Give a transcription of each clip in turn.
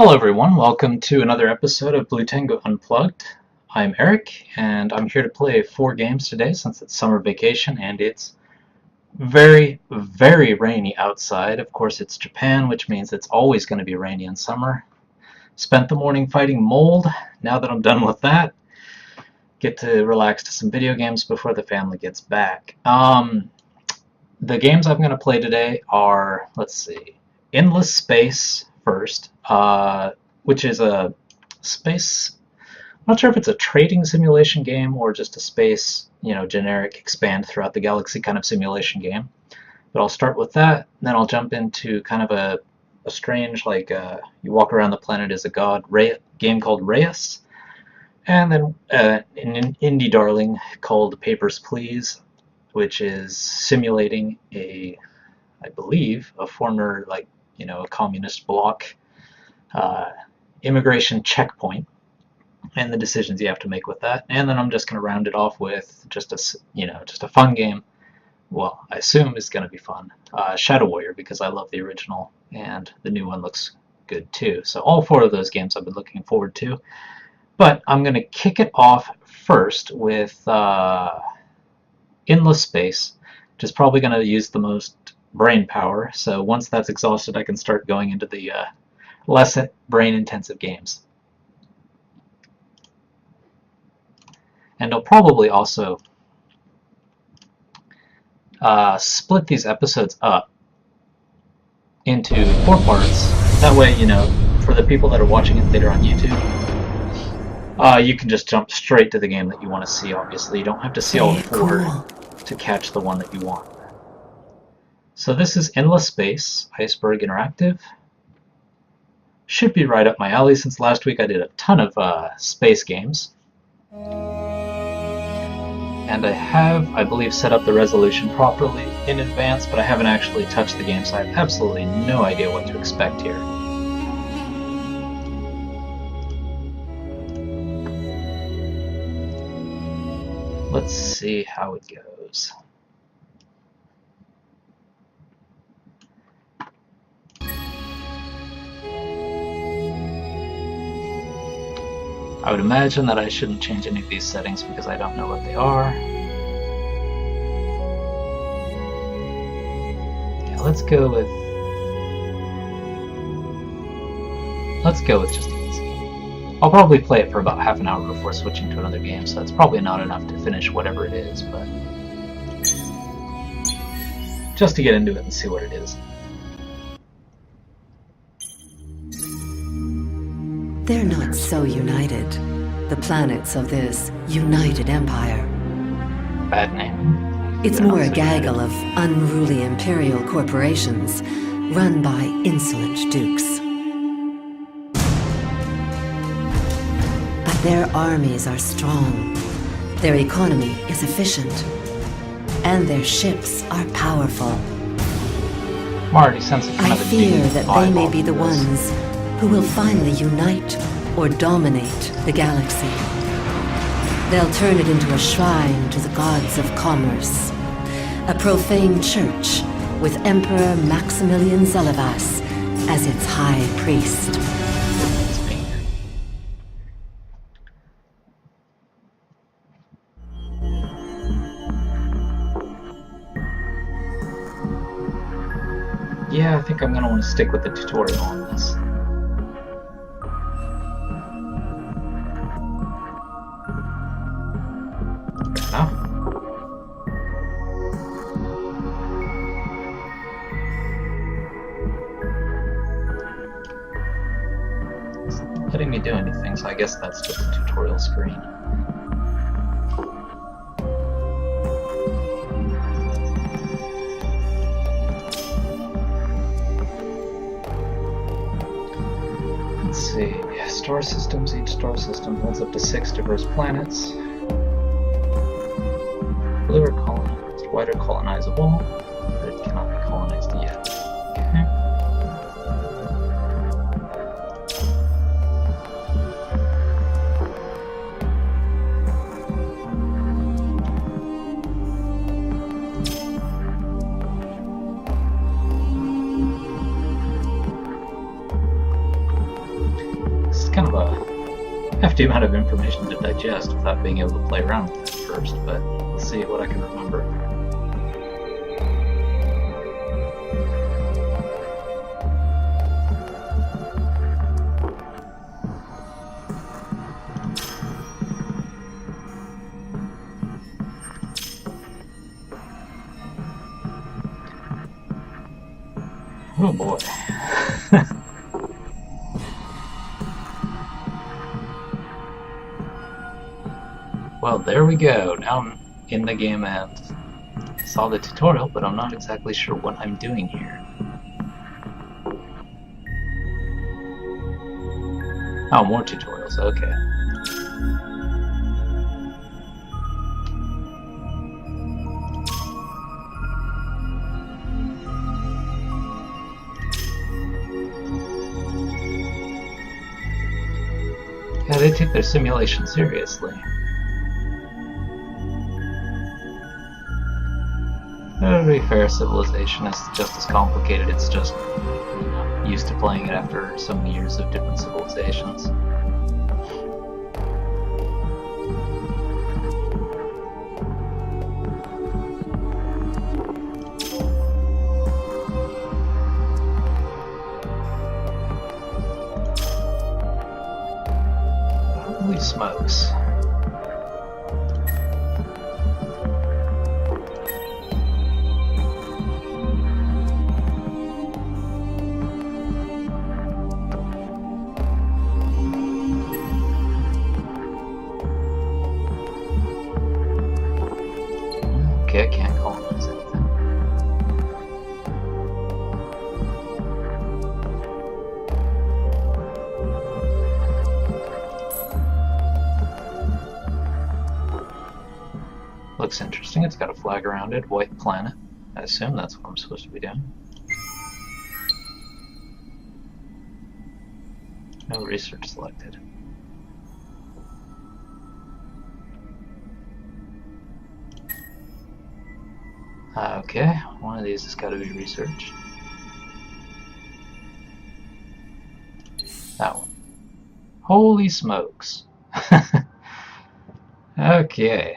Hello everyone, welcome to another episode of Tengu Unplugged. I'm Eric, and I'm here to play 4 games today since it's summer vacation and it's very, very rainy outside. Of course, it's Japan, which means it's always going to be rainy in summer. Spent the morning fighting mold. Now that I'm done with that, get to relax to some video games before the family gets back. The games I'm going to play today are, let's see, Endless Space first, which is a space, I'm not sure if it's a trading simulation game or just a space, generic expand throughout the galaxy kind of simulation game. But I'll start with that, and then I'll jump into kind of a strange, you walk around the planet as a god, game called Reyes, and then an indie darling called Papers, Please, which is simulating I believe, a former, a communist bloc immigration checkpoint and the decisions you have to make with that. And then I'm just going to round it off with just a fun game. Well, I assume it's going to be fun. Shadow Warrior, because I love the original and the new one looks good too. So all 4 of those games I've been looking forward to. But I'm going to kick it off first with Endless Space, which is probably going to use the most brain power. So once that's exhausted, I can start going into the less brain-intensive games. And I'll probably also split these episodes up into 4 parts. That way, for the people that are watching it later on YouTube, you can just jump straight to the game that you want to see, obviously. You don't have to see all 4 to catch the one that you want. So this is Endless Space, Iceberg Interactive. Should be right up my alley since last week I did a ton of space games. And I have, I believe, set up the resolution properly in advance, but I haven't actually touched the game, so I have absolutely no idea what to expect here. Let's see how it goes. I would imagine that I shouldn't change any of these settings because I don't know what they are. Yeah, let's go with just easy. I'll probably play it for about half an hour before switching to another game, so that's probably not enough to finish whatever it is, but just to get into it and see what it is. They're not so united, the planets of this united empire. Bad name. It's more a gaggle of unruly imperial corporations run by insolent dukes. But their armies are strong, their economy is efficient, and their ships are powerful. I'm already sensing kind I of a fear that they may be the this. ones who will finally unite or dominate the galaxy. They'll turn it into a shrine to the gods of commerce, a profane church with Emperor Maximilian Zelivas as its high priest. Yeah, I think I'm going to want to stick with the tutorial on this. Enough. It's not letting me do anything, so I guess that's just the tutorial screen. Let's see, star systems. Each star system holds up to 6 diverse planets. Blue are colonized, white are colonizable, red cannot be colonized yet. Okay. hefty amount of information to digest without being able to play around with it first, but let's see what I can remember. Oh boy. Well, there we go. Now I'm in the game and saw the tutorial, but I'm not exactly sure what I'm doing here. Oh, more tutorials, okay. Yeah, they take their simulation seriously. To be fair, Civilization is just as complicated, it's just used to playing it after so many years of different civilizations. Holy smokes. Okay, I can't colonize anything. Looks interesting. It's got a flag around it, white planet. I assume that's what I'm supposed to be doing. No research selected. Okay, one of these has got to be researched. That one. Holy smokes. Okay.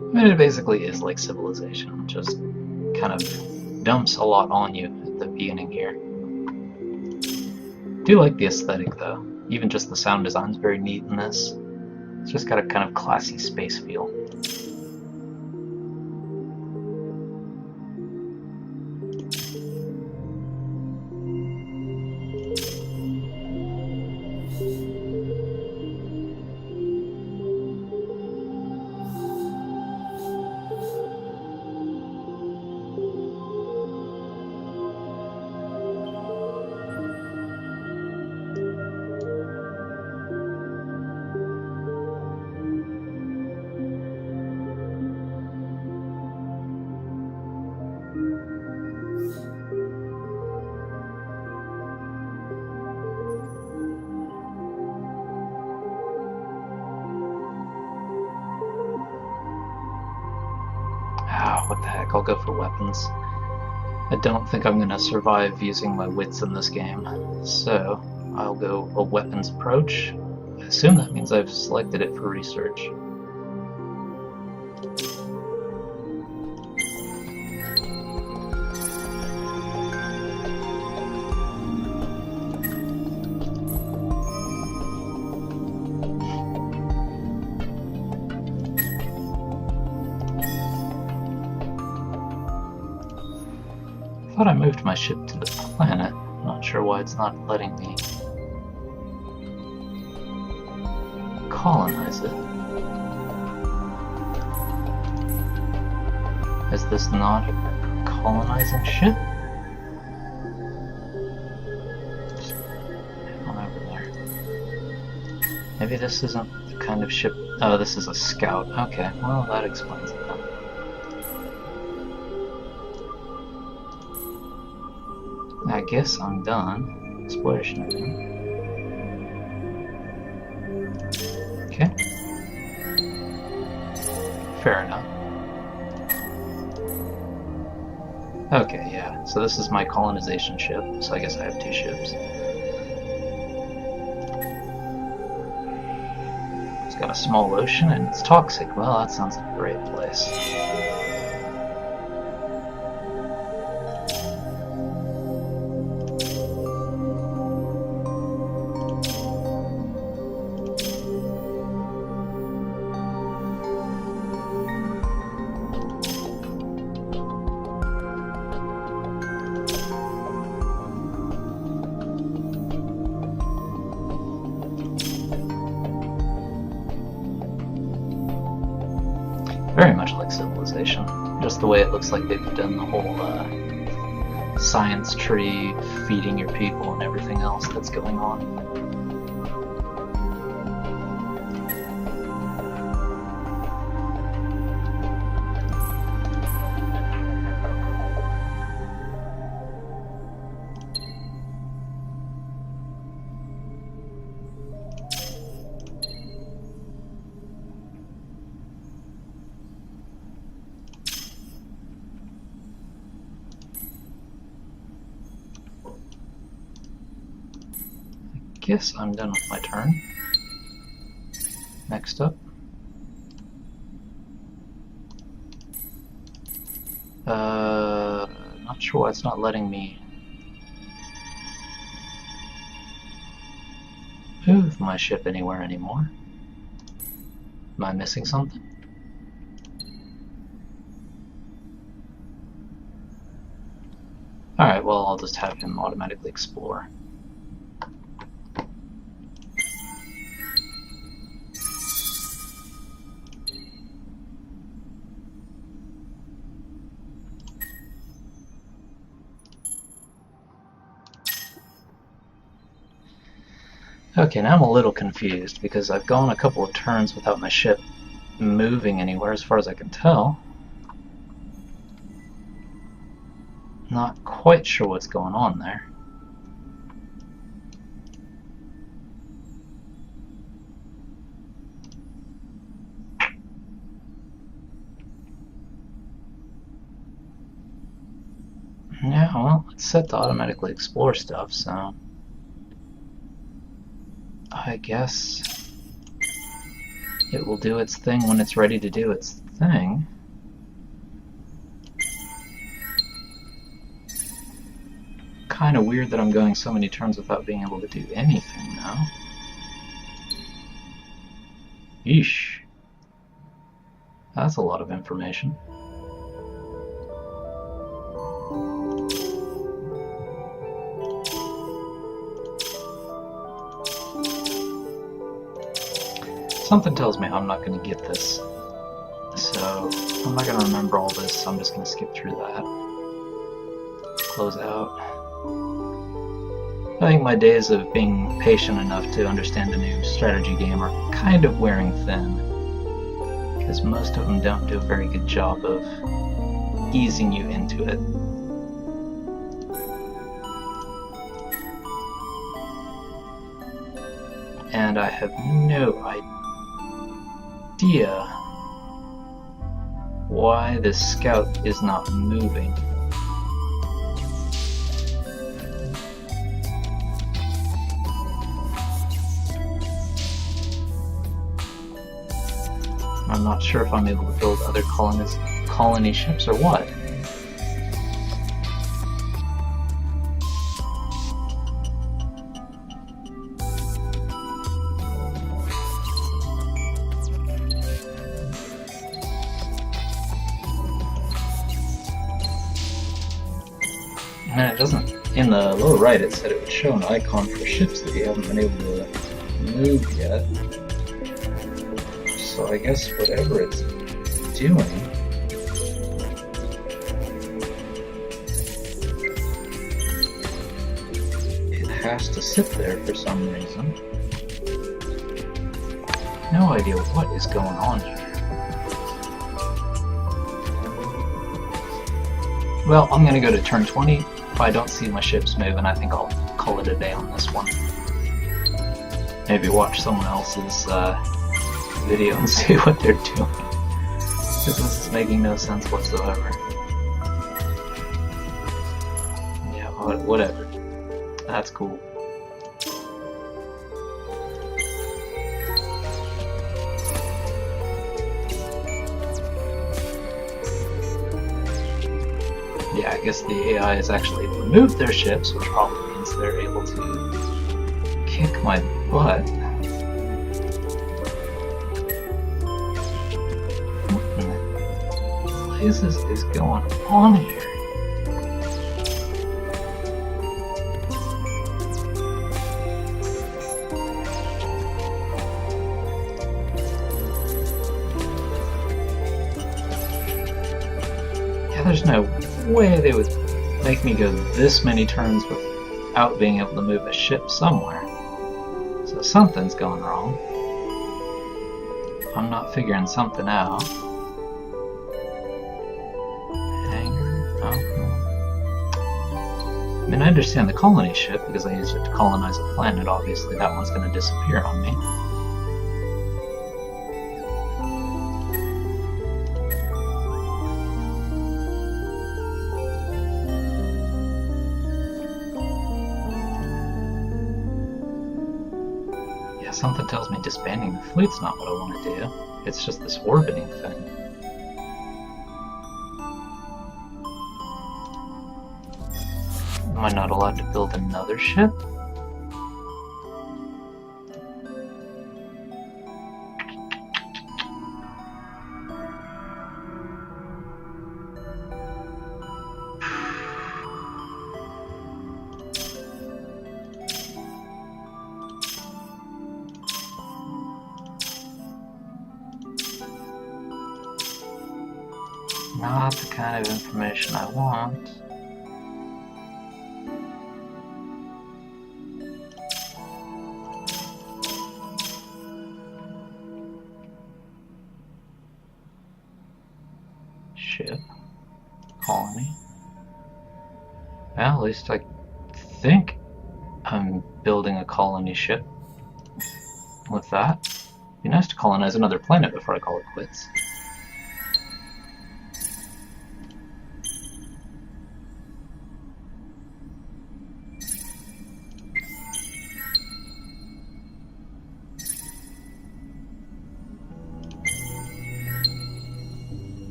I mean, it basically is like Civilization, just kind of dumps a lot on you at the beginning here. I do like the aesthetic though. Even just the sound design is very neat in this. It's just got a kind of classy space feel. What the heck, I'll go for weapons. I don't think I'm going to survive using my wits in this game, so I'll go a weapons approach. I assume that means I've selected it for research. I thought I moved my ship to the planet. Not sure why it's not letting me colonize it. Is this not a colonizing ship? Just head on over there. Maybe this isn't the kind of ship... Oh, this is a scout. Okay, well, that explains it then. I guess I'm done exploration again. Okay. Fair enough. Okay, yeah. So this is my colonization ship, so I guess I have 2 ships. It's got a small ocean and it's toxic. Well, that sounds like a great place. Very much like Civilization, just the way it looks like they've done the whole science tree, feeding your people and everything else that's going on. Guess I'm done with my turn. Next up. Not sure why it's not letting me move my ship anywhere anymore. Am I missing something? Alright, well, I'll just have him automatically explore. Okay, now I'm a little confused because I've gone a couple of turns without my ship moving anywhere as far as I can tell. Not quite sure what's going on there. Yeah, well, it's set to automatically explore stuff, so I guess it will do its thing when it's ready to do its thing. Kind of weird that I'm going so many turns without being able to do anything now. Yeesh. That's a lot of information. Something tells me I'm not going to get this, so I'm not going to remember all this, so I'm just going to skip through that. Close out. I think my days of being patient enough to understand a new strategy game are kind of wearing thin, because most of them don't do a very good job of easing you into it. And I have no idea why this scout is not moving. I'm not sure if I'm able to build other colony ships or what. And it doesn't, in the lower right it said it would show an icon for ships that you haven't been able to move yet. So I guess whatever it's doing has to sit there for some reason. No idea what is going on here. Well, I'm gonna go to turn 20. If I don't see my ships moving, I think I'll call it a day on this one. Maybe watch someone else's video and see what they're doing. Because this is making no sense whatsoever. Yeah, whatever. That's cool. Yeah, I guess the AI has actually removed their ships, which probably means they're able to kick my butt. What in the blazes is going on here? Yeah, there's no way they would make me go this many turns without being able to move a ship somewhere. So something's going wrong. I'm not figuring something out. Hangar? Oh. I mean, I understand the colony ship because I used it to colonize a planet. Obviously, that one's going to disappear on me. Something tells me disbanding the fleet's not what I want to do. It's just this orbiting thing. Am I not allowed to build another ship? Not the kind of information I want. Ship. Colony. Well, at least I think I'm building a colony ship with that. It'd be nice to colonize another planet before I call it quits.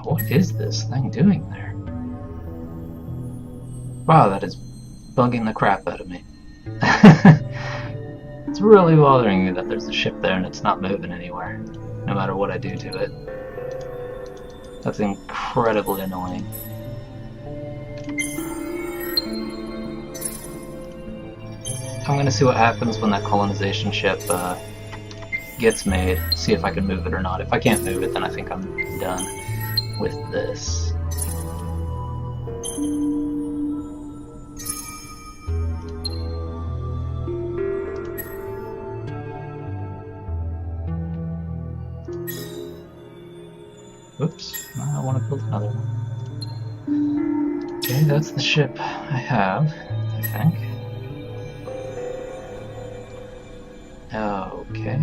What is this thing doing there? Wow, that is bugging the crap out of me. It's really bothering me that there's a ship there and it's not moving anywhere, no matter what I do to it. That's incredibly annoying. I'm gonna see what happens when that colonization ship gets made, see if I can move it or not. If I can't move it, then I think I'm done with this. Oops, I want to build another one. Okay, that's the ship I have, I think. Okay.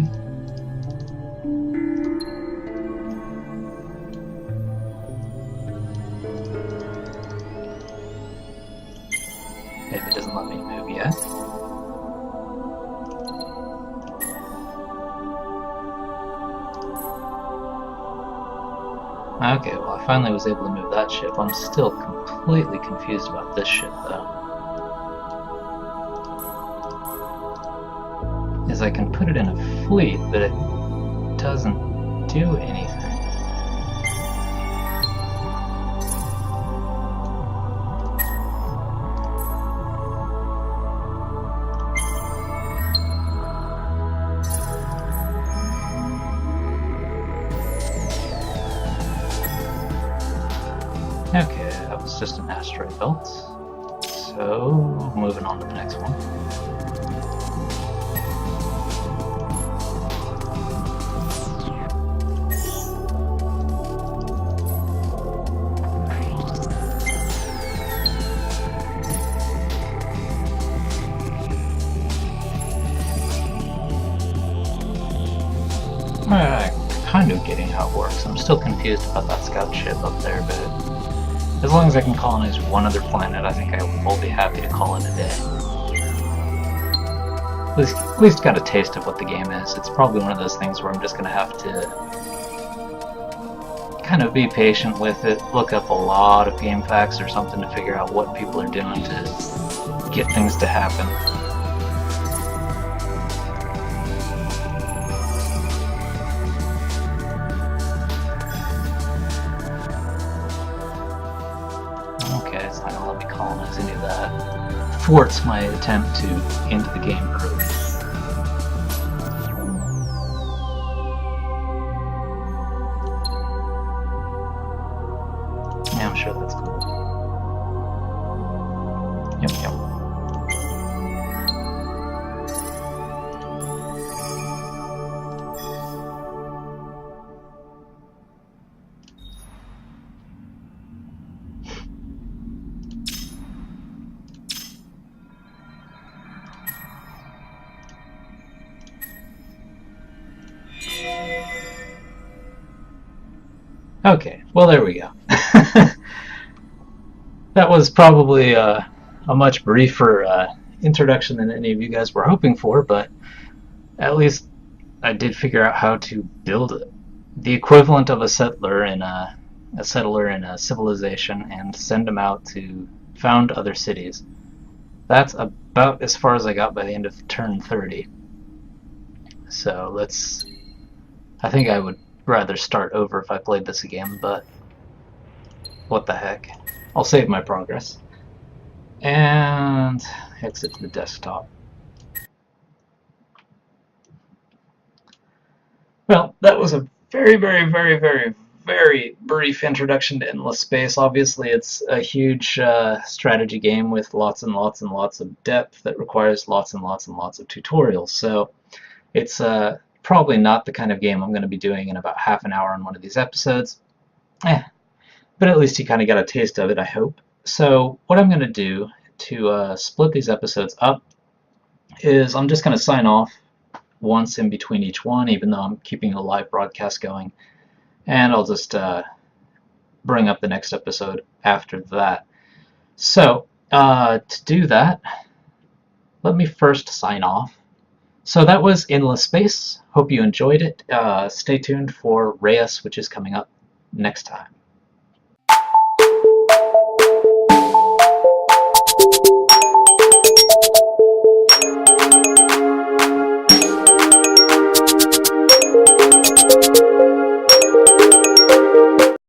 Maybe it doesn't let me move yet. Okay, well I finally was able to move that ship. I'm still completely confused about this ship though. Is I can put it in a fleet, but it doesn't do anything. just an asteroid belt. So, moving on to the next one. Kind of getting how it works. I'm still confused about that scout ship up there, but as long as I can colonize one other planet, I think I will be happy to call it a day. At least got a taste of what the game is. It's probably one of those things where I'm just going to have to kind of be patient with it, look up a lot of game facts or something to figure out what people are doing to get things to happen. Any of that thwarts my attempt to end the game early. Yeah, I'm sure that's cool. Yep. Okay, well there we go. That was probably a much briefer introduction than any of you guys were hoping for, but at least I did figure out how to build the equivalent of a settler in a civilization and send them out to found other cities. That's about as far as I got by the end of turn 30. So I think I would rather start over if I played this again, but what the heck. I'll save my progress. And exit to the desktop. Well, that was a very, very, very, very, very brief introduction to Endless Space. Obviously, it's a huge strategy game with lots and lots and lots of depth that requires lots and lots and lots of tutorials. So it's probably not the kind of game I'm going to be doing in about half an hour on one of these episodes. But at least you kind of got a taste of it, I hope. So what I'm going to do to split these episodes up is I'm just going to sign off once in between each one, even though I'm keeping a live broadcast going. And I'll just bring up the next episode after that. So to do that, let me first sign off. So that was Endless Space. Hope you enjoyed it. Stay tuned for Reyes, which is coming up next time.